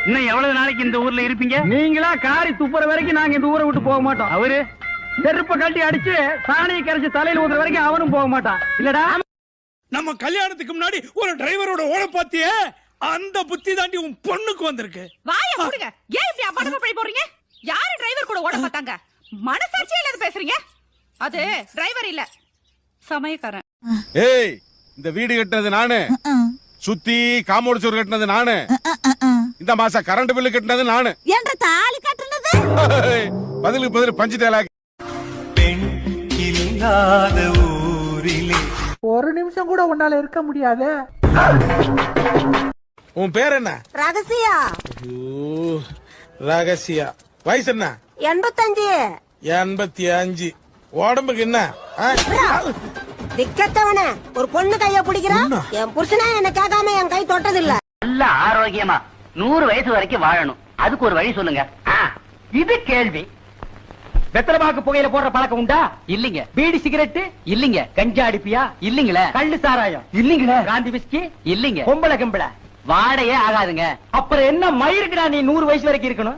இன்னும் எவ்வளவு நாளைக்கு இந்த ஊர்ல இருப்பீங்க? நீங்களா காரி துப்புற வரைக்கும் நாங்க இந்த ஊரை விட்டு போக மாட்டோம். அவரு செருப்ப கட்டி அடிச்சு சாணியை கரைச்சு தலையில ஊதுற வரைக்கும் அவனும் போக மாட்டான். இல்லடா நம்ம கல்யாணத்துக்கு முன்னாடி ஒரு டிரைவரோட ஓட பாத்தியே, அந்த புத்தி தாண்டி உன் பொண்ணுக்கு வந்திருக்கு. வாய மூடுங்க. ஏன் இப்படி அபாண்டமா பழி போடுறீங்க? யாரு டிரைவர் கூட ஓட பார்த்தாங்க? மனசாட்சியே இல்லாத பேசுறீங்க. அது டிரைவர் இல்ல, சமயக்காரன். ஏய், இந்த வீடு கட்டினது நானு, சுத்தி காம்பவுண்ட் சுவர் கட்டினது நானு, இந்த மாசம் கரண்ட் பில்லு கட்டினது நானு, என்ற தாலி கட்டினது பதிலுக்கு பதில் பஞ்சு டயலாக். பெண் இல்லாத ஊரிலே ஒரு நிமிஷம் கூட உன்னால இருக்க முடியாது. உன் பேர் என்ன? ரகசியா. ரகசியா. வயசு என்ன? 85. 85. உடம்புக்கு என்ன? திக்கத்தவன ஒரு பொண்ணு கைய பிடிக்கிறான். என் புருஷனா என்ன கேட்காம என் கை தொட்டது இல்ல. நல்ல ஆரோக்கியமா 100 வயசு வரைக்கும் வாழணும். அதுக்கு ஒரு வழி சொல்லுங்க. இது கேள்வி. வெத்தலைபாக்கு புகையில போடுற பழக்கம் உண்டா? இல்லீங்க. பீடி சிகரெட் இல்லீங்க. கஞ்சா அடிப்பியா? இல்லீங்களே. கள்ளு சாராயம் இல்லீங்களே. காந்தி விஸ்கி இல்லீங்க. பொம்பளை கம்பளை வாடையே ஆகாதுங்க. அப்புறம் என்ன மயிருக்குடா நீ 100 வயசு வரைக்கும் இருக்கணும்?